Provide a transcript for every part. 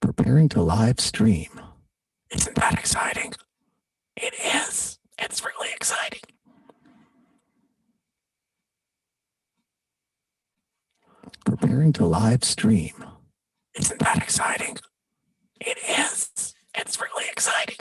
Preparing to live stream. Isn't that exciting? It is. It's really exciting. Preparing to live stream. Isn't that exciting? It is. It's really exciting.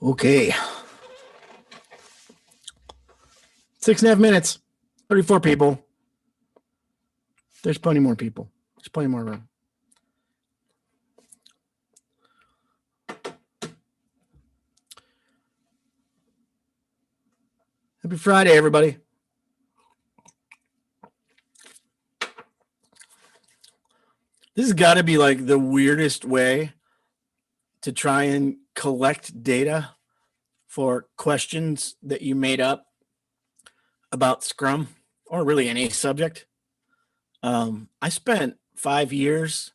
Okay. 6.5 minutes. 34 people. There's plenty more people. There's plenty more room. Happy Friday, everybody. This has got to be like the weirdest way to try and collect data for questions that you made up about Scrum or really any subject. I spent 5 years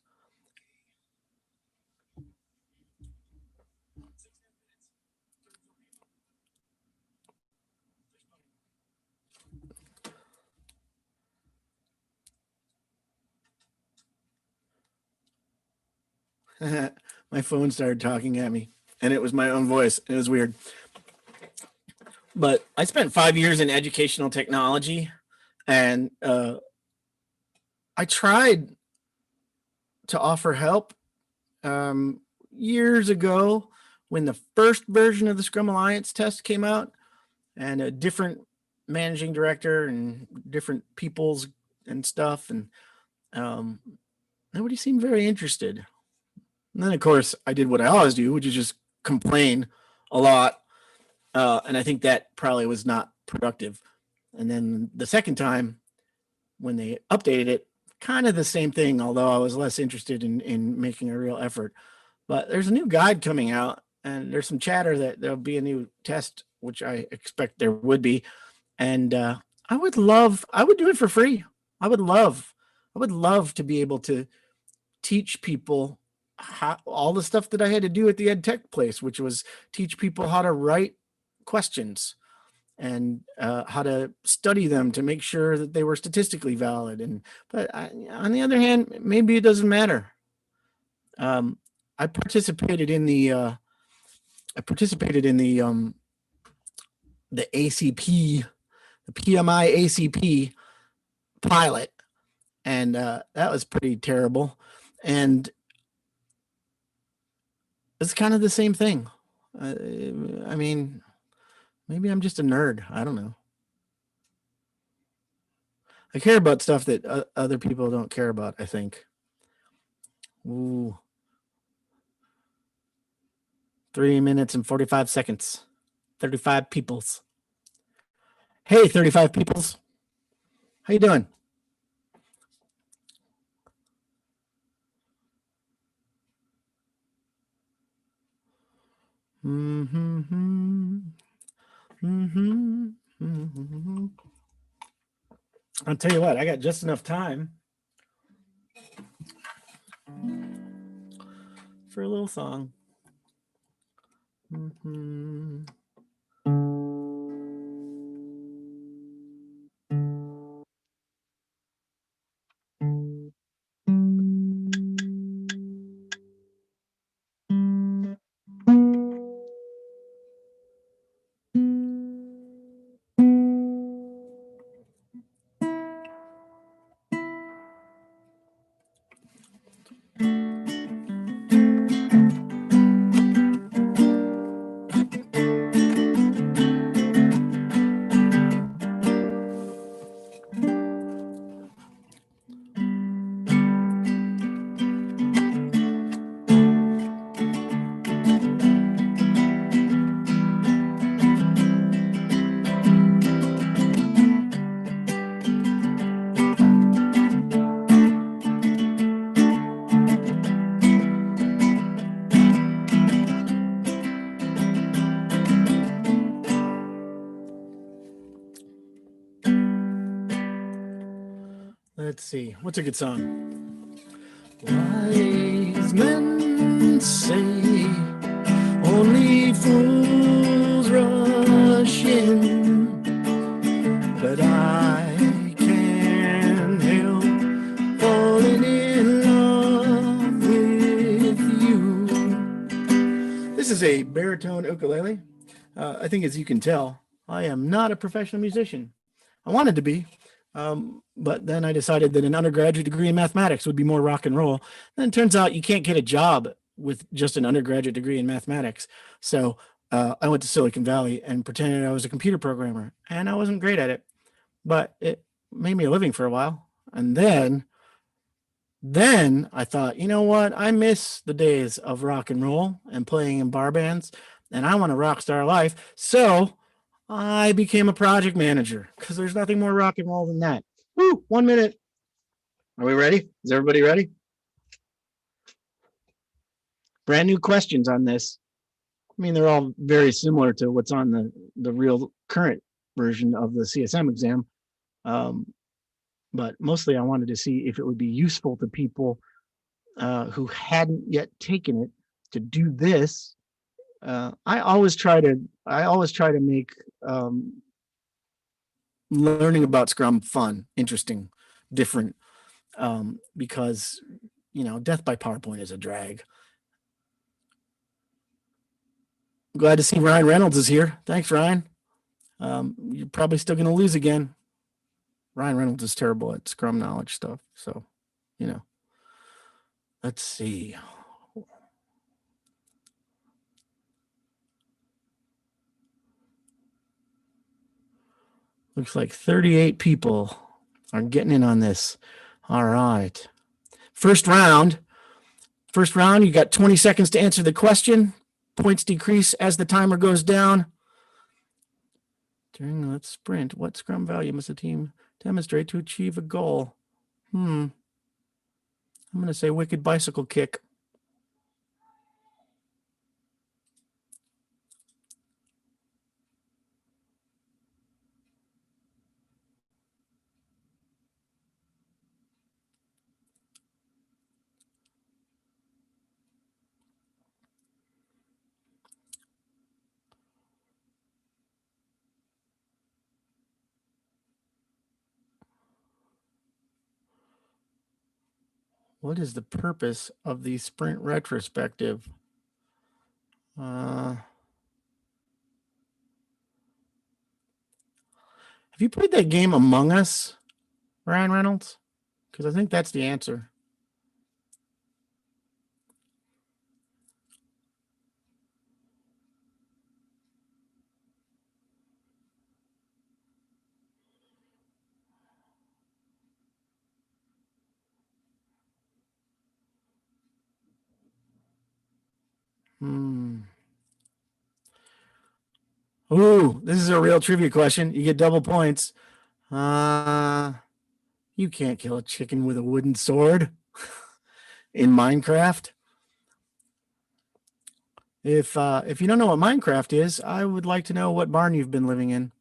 my phone started talking at me and it was my own voice. It was weird. But I spent 5 years in educational technology, and I tried to offer help years ago when the first version of the Scrum Alliance test came out, and a different managing director and different peoples and stuff, and nobody seemed very interested. And then, of course, I did what I always do, which is just complain a lot. And I think that probably was not productive. And then the second time, when they updated it, kind of the same thing, although I was less interested in making a real effort. But there's a new guide coming out, and there's some chatter that there'll be a new test, which I expect there would be. And I would do it for free. I would love to be able to teach people all the stuff that I had to do at the ed tech place, which was teach people how to write questions and how to study them to make sure that they were statistically valid. But on the other hand, maybe it doesn't matter. I participated in the ACP, the PMI ACP pilot, and that was pretty terrible. And it's kind of the same thing. I mean, maybe I'm just a nerd. I don't know. I care about stuff that other people don't care about, I think. Ooh. 3 minutes and 45 seconds. 35 peoples. Hey, 35 peoples. How you doing? I'll tell you what, I got just enough time for a little song. Let's see. What's a good song? Wise men say only fools rush in, but I can't help falling in love with you. This is a baritone ukulele. I think, as you can tell, I am not a professional musician. I wanted to be. But then I decided that an undergraduate degree in mathematics would be more rock and roll. And it turns out you can't get a job with just an undergraduate degree in mathematics. So I went to Silicon Valley and pretended I was a computer programmer, and I wasn't great at it, but it made me a living for a while. And then I thought, you know what? I miss the days of rock and roll and playing in bar bands, and I want a rock star life. So I became a project manager because there's nothing more rock and roll than that. Woo, 1 minute. Are we ready? Is everybody ready? Brand new questions on this. I mean, they're all very similar to what's on the real current version of the CSM exam. But mostly I wanted to see if it would be useful to people who hadn't yet taken it to do this. I always try to make learning about Scrum fun, interesting, different, because, you know, death by PowerPoint is a drag. Glad to see Ryan Reynolds is here. Thanks, Ryan. You're probably still going to lose again. Ryan Reynolds is terrible at Scrum knowledge stuff. So, you know, let's see. Looks like 38 people are getting in on this. All right. First round, you got 20 seconds to answer the question. Points decrease as the timer goes down. During let's sprint, what Scrum value must the team demonstrate to achieve a goal? I'm going to say wicked bicycle kick. What is the purpose of the sprint retrospective? Have you played that game Among Us, Ryan Reynolds? Because I think that's the answer. Ooh, this is a real trivia question. You get double points. You can't kill a chicken with a wooden sword in Minecraft. If you don't know what Minecraft is, I would like to know what barn you've been living in.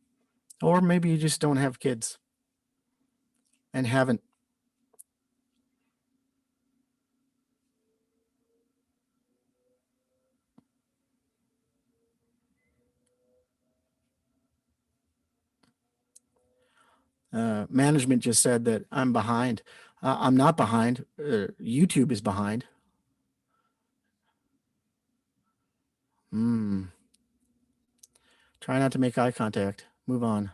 Or maybe you just don't have kids and haven't. Management just said that I'm behind. I'm not behind. YouTube is behind. Try not to make eye contact. Move on.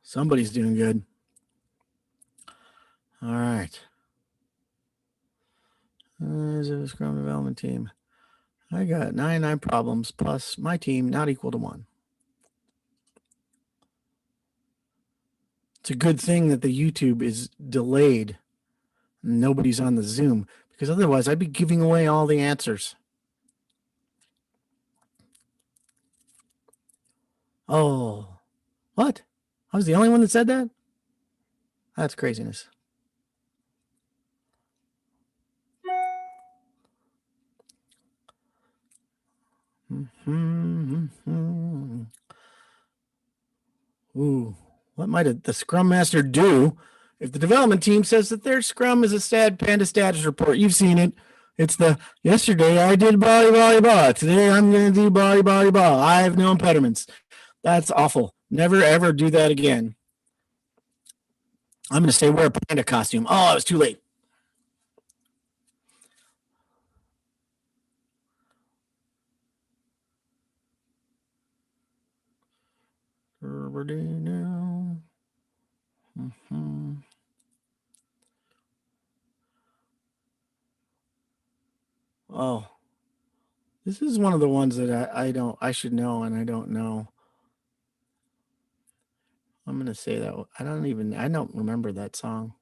Somebody's doing good. All right. Is it a Scrum development team? I got 99 problems plus my team not equal to 1. It's a good thing that the YouTube is delayed. Nobody's on the Zoom, because otherwise I'd be giving away all the answers. Oh, what? I was the only one that said that? That's craziness. Ooh, what might the Scrum Master do if the development team says that their Scrum is a sad Panda status report? You've seen it. It's the yesterday I did blah, blah, blah. Today I'm going to do blah, blah, blah. I have no impediments. That's awful. Never, ever do that again. I'm going to say wear a panda costume. Oh, I was too late. Liberty now. Oh, this is one of the ones that I should know and I don't know. I'm gonna say that I don't remember that song.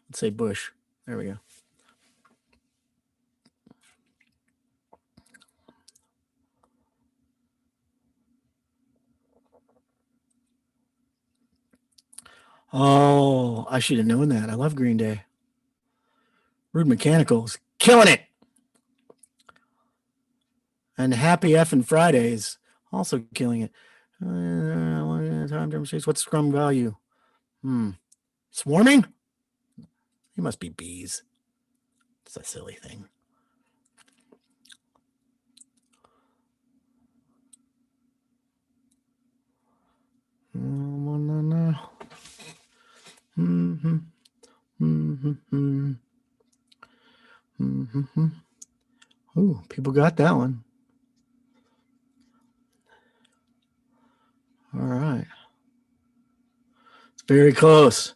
Let's say Bush. There we go. Oh, I should have known that. I love Green Day. Rude Mechanicals killing it. And Happy Effing Fridays also killing it. Time demonstrates what's scrum value. Swarming? He must be bees. It's a silly thing. Ooh, people got that one. All right. It's very close.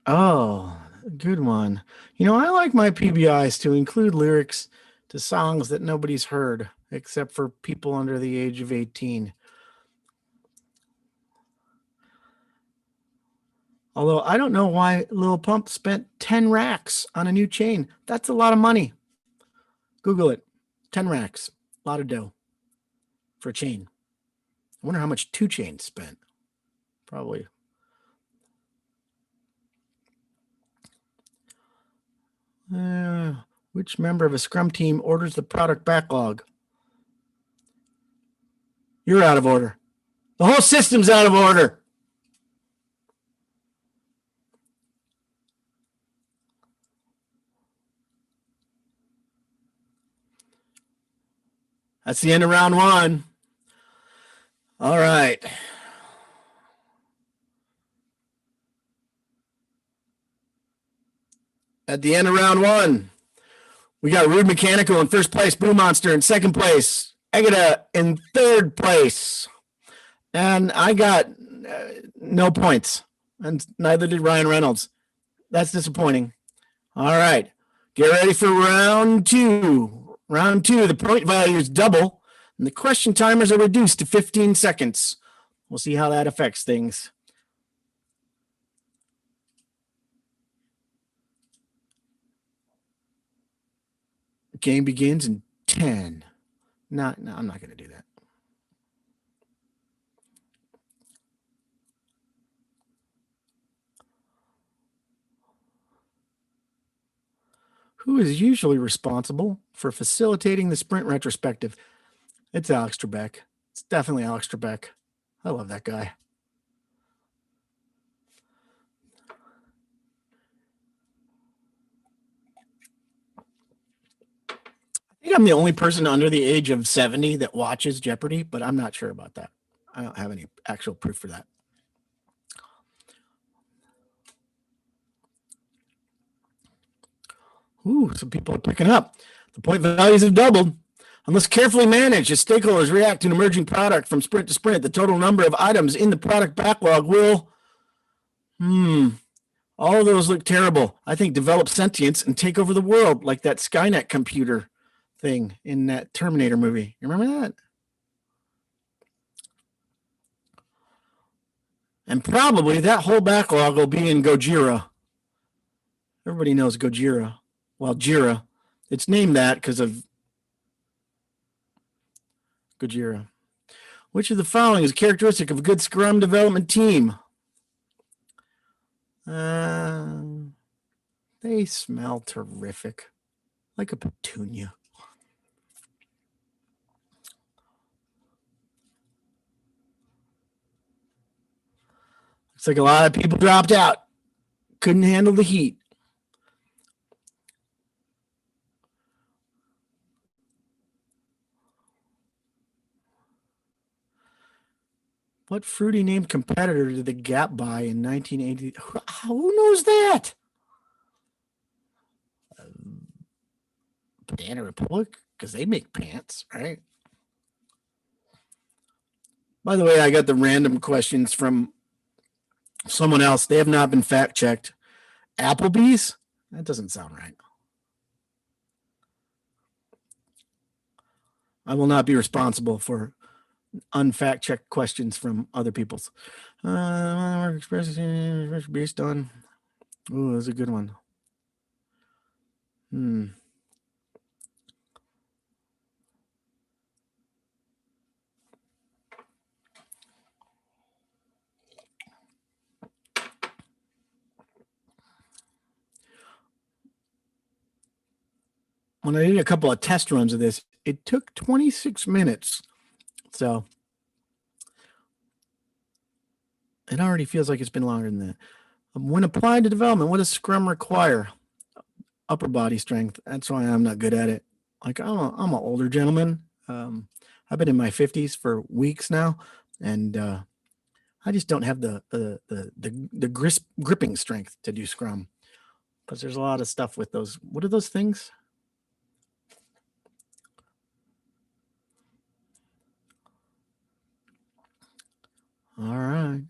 Oh, good one. You know, I like my PBIs to include lyrics to songs that nobody's heard except for people under the age of 18. Although I don't know why Lil Pump spent 10 racks on a new chain. That's a lot of money. Google it. 10 racks. A lot of dough for a chain. I wonder how much 2 Chainz spent. Probably. Which member of a Scrum team orders the product backlog? You're out of order. The whole system's out of order. That's the end of round 1. All right. At the end of round 1, we got Rude Mechanical in first place, Boom Monster in second place, Egida in third place. And I got no points, and neither did Ryan Reynolds. That's disappointing. All right. Get ready for round 2. Round 2, the point values double, and the question timers are reduced to 15 seconds. We'll see how that affects things. The game begins in 10. No, I'm not going to do that. Who is usually responsible for facilitating the sprint retrospective? It's Alex Trebek. It's definitely Alex Trebek. I love that guy. I think I'm the only person under the age of 70 that watches Jeopardy, but I'm not sure about that. I don't have any actual proof for that. Ooh, some people are picking up. The point values have doubled. Unless carefully managed, as stakeholders react to an emerging product from sprint to sprint, the total number of items in the product backlog will, all of those look terrible. I think develop sentience and take over the world like that Skynet computer thing in that Terminator movie. You remember that? And probably that whole backlog will be in Gojira. Everybody knows Gojira. Well, Jira. It's named that because of Gojira. Which of the following is characteristic of a good Scrum development team? They smell terrific. Like a petunia. Looks like a lot of people dropped out. Couldn't handle the heat. What fruity named competitor did the Gap buy in 1980? Who knows that? Banana Republic, because they make pants, right? By the way, I got the random questions from someone else. They have not been fact checked. Applebee's? That doesn't sound right. I will not be responsible for unfact checked questions from other people's. Based on. Oh, that's a good one. When I did a couple of test runs of this, it took 26 minutes. So it already feels like it's been longer than that. When applied to development, what does Scrum require? Upper body strength. That's why I'm not good at it. Like I'm an older gentleman. I've been in my 50s for weeks now, and I just don't have the gripping strength to do Scrum, because there's a lot of stuff with those. What are those things? All right.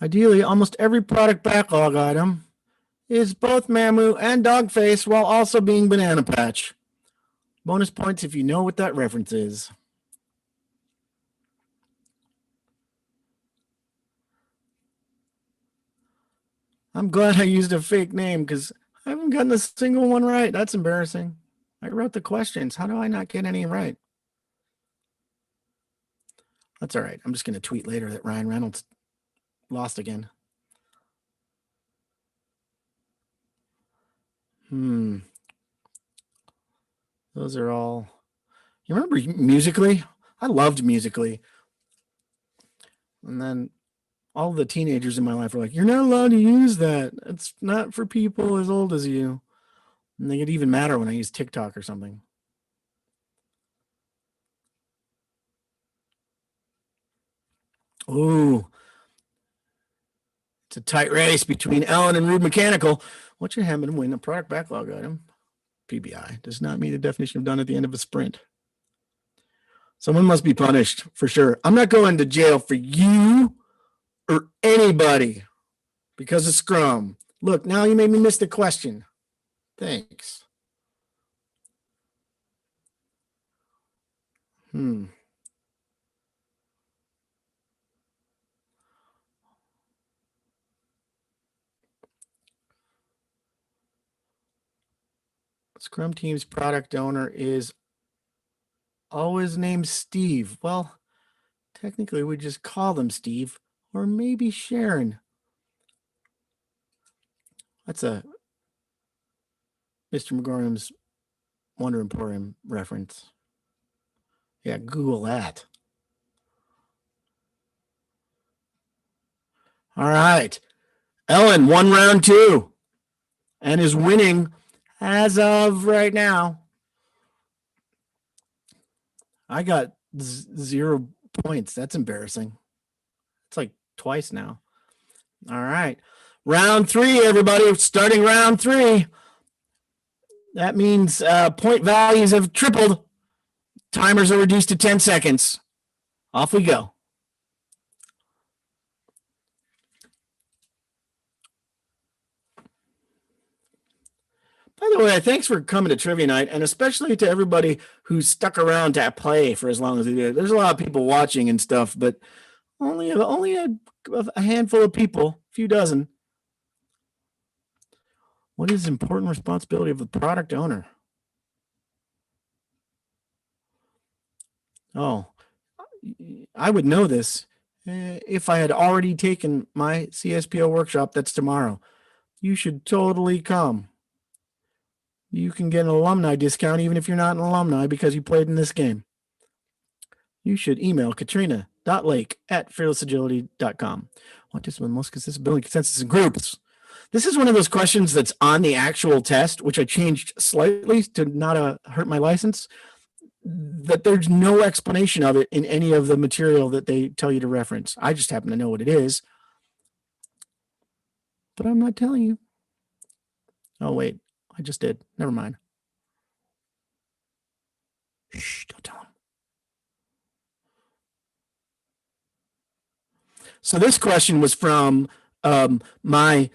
Ideally, almost every product backlog item is both Mamu and Dogface while also being Banana Patch. Bonus points if you know what that reference is. I'm glad I used a fake name because I haven't gotten a single one right. That's embarrassing. I wrote the questions. How do I not get any right? That's all right. I'm just going to tweet later that Ryan Reynolds lost again. Those are all. You remember Musical.ly? I loved Musical.ly. And then all the teenagers in my life were like, you're not allowed to use that. It's not for people as old as you. And they get even madder when I use TikTok or something. Ooh. It's a tight race between Ellen and Rude Mechanical. What should happen to win a product backlog item? PBI does not meet the definition of done at the end of a sprint. Someone must be punished for sure. I'm not going to jail for you or anybody because of Scrum. Look, now you made me miss the question. Thanks. Scrum Team's product owner is always named Steve. Well, technically we just call them Steve, or maybe Sharon. That's a Mr. McGorham's Wonder Emporium reference. Yeah, Google that. All right. Ellen won round 2 and is winning as of right now. I got 0 points. That's embarrassing. It's like twice now. All right. Round 3, everybody. Starting round 3. That means point values have tripled. Timers are reduced to 10 seconds. Off we go. By the way, thanks for coming to Trivia Night, and especially to everybody who stuck around to play for as long as they did. There's a lot of people watching and stuff, but only a handful of people, a few dozen. What is the important responsibility of the product owner? Oh, I would know this if I had already taken my CSPO workshop. That's tomorrow. You should totally come. You can get an alumni discount even if you're not an alumni because you played in this game. You should email katrina.lake@fearlessagility.com. What is the most consistent building consensus in groups? This is one of those questions that's on the actual test, which I changed slightly to not hurt my license, that there's no explanation of it in any of the material that they tell you to reference. I just happen to know what it is, but I'm not telling you. Oh, wait, I just did. Never mind. Shh, don't tell him. So this question was from my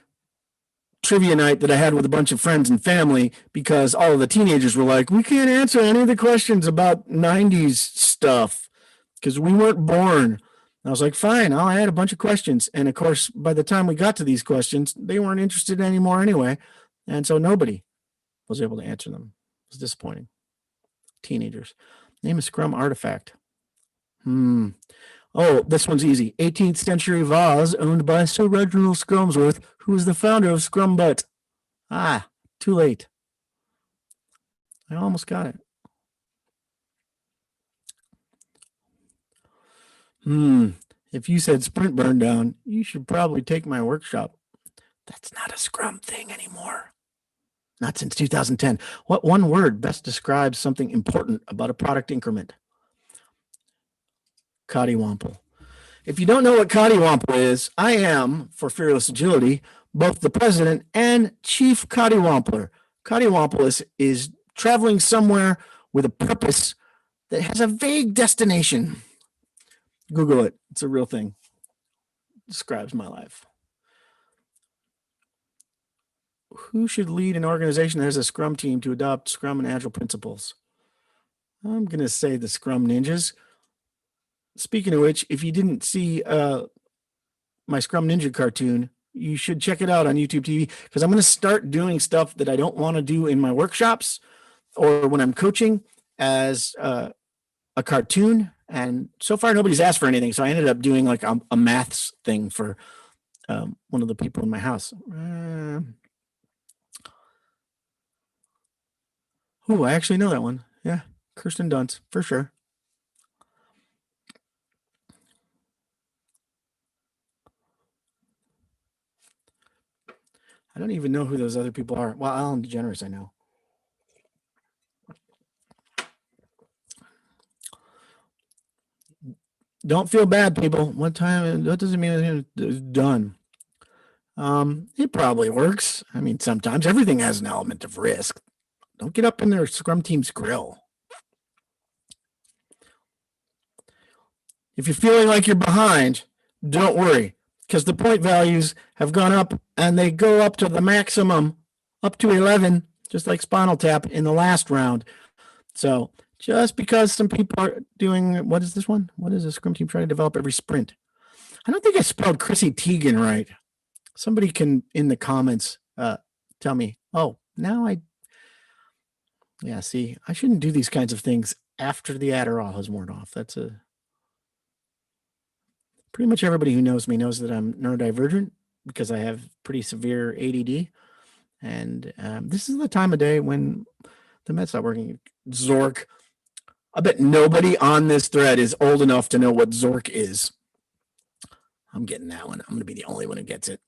trivia night that I had with a bunch of friends and family, because all of the teenagers were like, we can't answer any of the questions about 90s stuff because we weren't born. And I was like, fine, I'll add a bunch of questions. And of course, by the time we got to these questions, they weren't interested anymore anyway. And so nobody was able to answer them. It was disappointing. Teenagers. Name a Scrum artifact. Oh, this one's easy. 18th century vase owned by Sir Reginald Scrumsworth, who was the founder of Scrumbutt. Ah, too late. I almost got it. If you said sprint burn down, you should probably take my workshop. That's not a Scrum thing anymore. Not since 2010. What one word best describes something important about a product increment? Cottywomple. If you don't know what Cottywomple is, I am, for Fearless Agility, both the president and chief Cottywompler. Cottywomple is traveling somewhere with a purpose that has a vague destination. Google it. It's a real thing. It describes my life. Who should lead an organization that has a Scrum team to adopt Scrum and Agile principles? I'm going to say the Scrum Ninjas. Speaking of which, if you didn't see my Scrum Ninja cartoon, you should check it out on YouTube TV, because I'm going to start doing stuff that I don't want to do in my workshops or when I'm coaching as a cartoon. And so far, nobody's asked for anything. So I ended up doing like a maths thing for one of the people in my house. Oh, I actually know that one. Yeah, Kirsten Dunst, for sure. I don't even know who those other people are. Well, Ellen DeGeneres, I know. Don't feel bad, people. One time, that doesn't mean it's done. It probably works. I mean, sometimes everything has an element of risk. Don't get up in their Scrum team's grill. If you're feeling like you're behind, don't worry, because the point values have gone up and they go up to the maximum, up to 11, just like Spinal Tap in the last round. So just because some people are doing, what is this one? What is a Scrum team trying to develop every sprint? I don't think I spelled Chrissy Teigen right. Somebody can, in the comments, tell me. Oh, now yeah, see, I shouldn't do these kinds of things after the Adderall has worn off. That's pretty much everybody who knows me knows that I'm neurodivergent because I have pretty severe ADD. And this is the time of day when the meds stop working. Zork. I bet nobody on this thread is old enough to know what Zork is. I'm getting that one. I'm going to be the only one who gets it.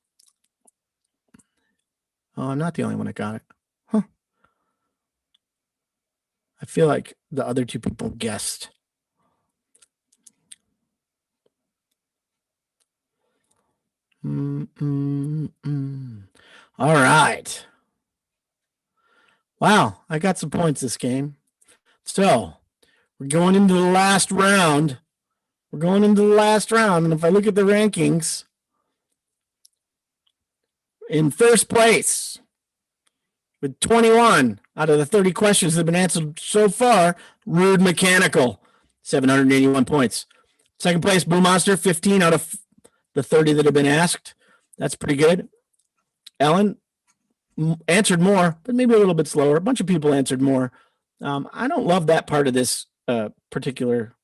Oh, I'm not the only one that got it. Huh. I feel like the other two people guessed. All right. Wow, I got some points this game. So we're going into the last round. And if I look at the rankings, in first place with 21 out of the 30 questions that have been answered so far, Rude Mechanical, 781 points. Second place, Blue Monster, 15 out of the 30 that have been asked. That's pretty good. Ellen answered more, but maybe a little bit slower. A bunch of people answered more. I don't love that part of this particular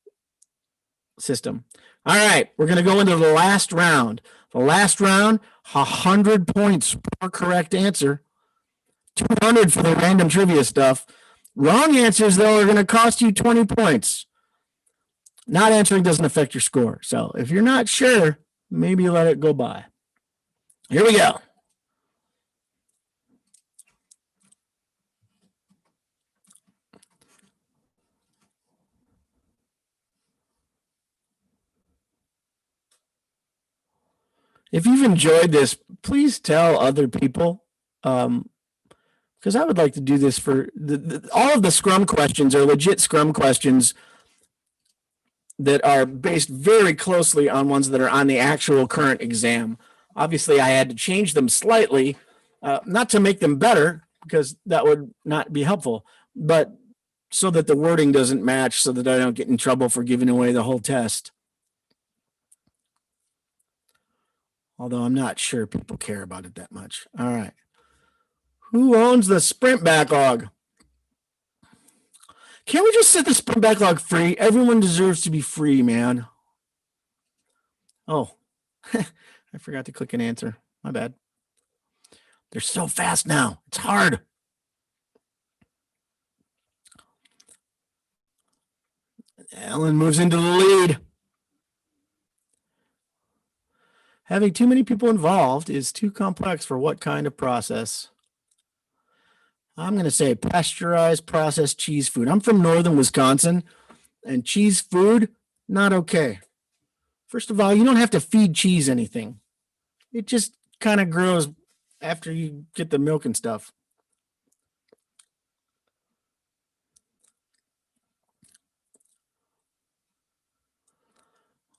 system. All right, we're going to go into the last round. The last round, 100 points per correct answer, 200 for the random trivia stuff. Wrong answers, though, are going to cost you 20 points. Not answering doesn't affect your score. So if you're not sure, maybe let it go by. Here we go. If you've enjoyed this, please tell other people. because I would like to do this for all of the Scrum questions are legit Scrum questions that are based very closely on ones that are on the actual current exam. Obviously, I had to change them slightly, not to make them better, because that would not be helpful, but so that the wording doesn't match, so that I don't get in trouble for giving away the whole test. Although I'm not sure people care about it that much. All right. Who owns the sprint backlog? Can't we just set the sprint backlog free? Everyone deserves to be free, man. Oh, I forgot to click an answer. My bad. They're so fast now. It's hard. Ellen moves into the lead. Having too many people involved is too complex for what kind of process? I'm going to say pasteurized processed cheese food. I'm from northern Wisconsin, and cheese food, not okay. First of all, you don't have to feed cheese anything. It just kind of grows after you get the milk and stuff.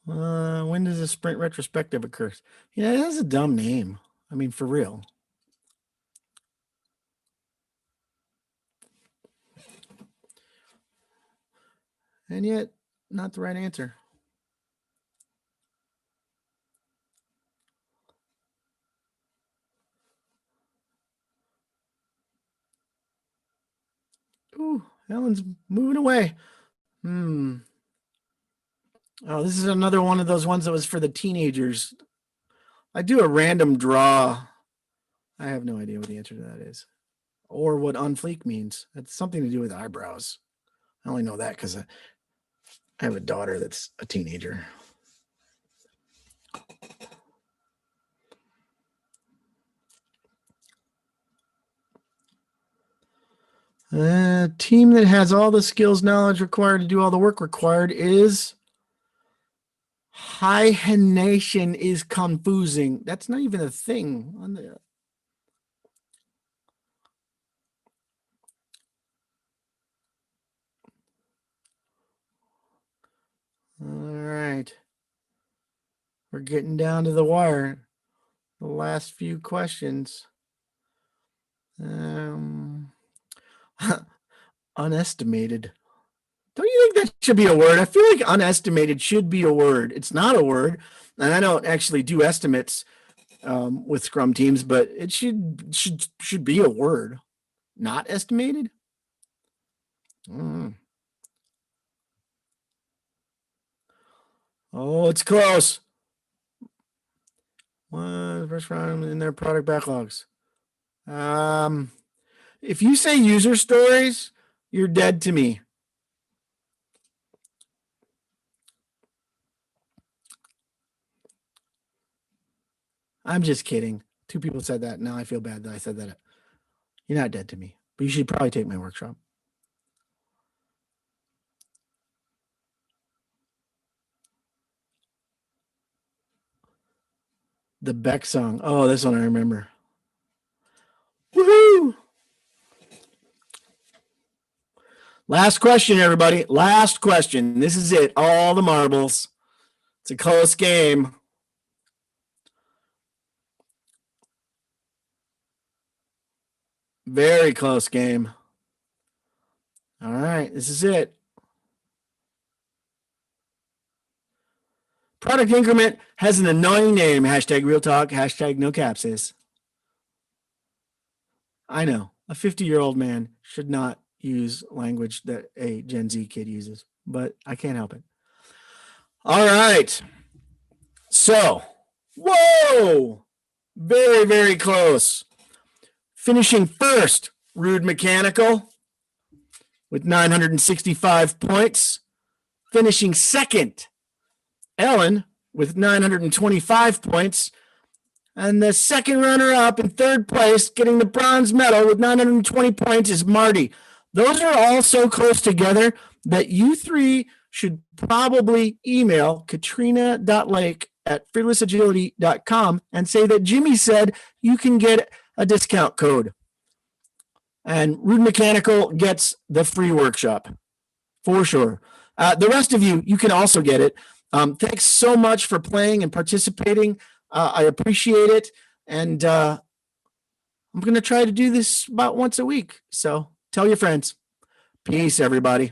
When does a sprint retrospective occur? Yeah, it has a dumb name. I mean, for real. And yet, not the right answer. Ooh, Ellen's moving away. Oh, this is another one of those ones that was for the teenagers. I do a random draw. I have no idea what the answer to that is, or what on fleek means. It's something to do with eyebrows. I only know that because I have a daughter that's a teenager. A team that has all the skills, knowledge required to do all the work required is hyphenation is confusing. That's not even a thing on the. All right. We're getting down to the wire. The last few questions. Unestimated. Don't you think that should be a word? I feel like unestimated should be a word. It's not a word. And I don't actually do estimates with Scrum teams, but it should be a word. Not estimated? Oh, it's close. First round in their product backlogs. If you say user stories, you're dead to me. I'm just kidding. 2 people said that. Now I feel bad that I said that. You're not dead to me, but you should probably take my workshop. The Beck song. Oh, this one I remember. Woohoo! Last question, everybody. Last question. This is it. All the marbles. It's a close game. Very close game. All right, this is it. Product increment has an annoying name. Hashtag real talk. Hashtag no capses. I know. A 50-year-old man should not use language that a Gen Z kid uses, but I can't help it. All right. So, whoa, very, very close. Finishing first, Rude Mechanical with 965 points. Finishing second, Ellen with 925 points. And the second runner-up in third place, getting the bronze medal with 920 points, is Marty. Those are all so close together that you 3 should probably email katrina.lake@fearlessagility.com and say that Jimmy said you can get a discount code. And Rude Mechanical gets the free workshop for sure. The rest of you, you can also get it. Thanks so much for playing and participating. I appreciate it. And I'm going to try to do this about once a week. So tell your friends. Peace, everybody.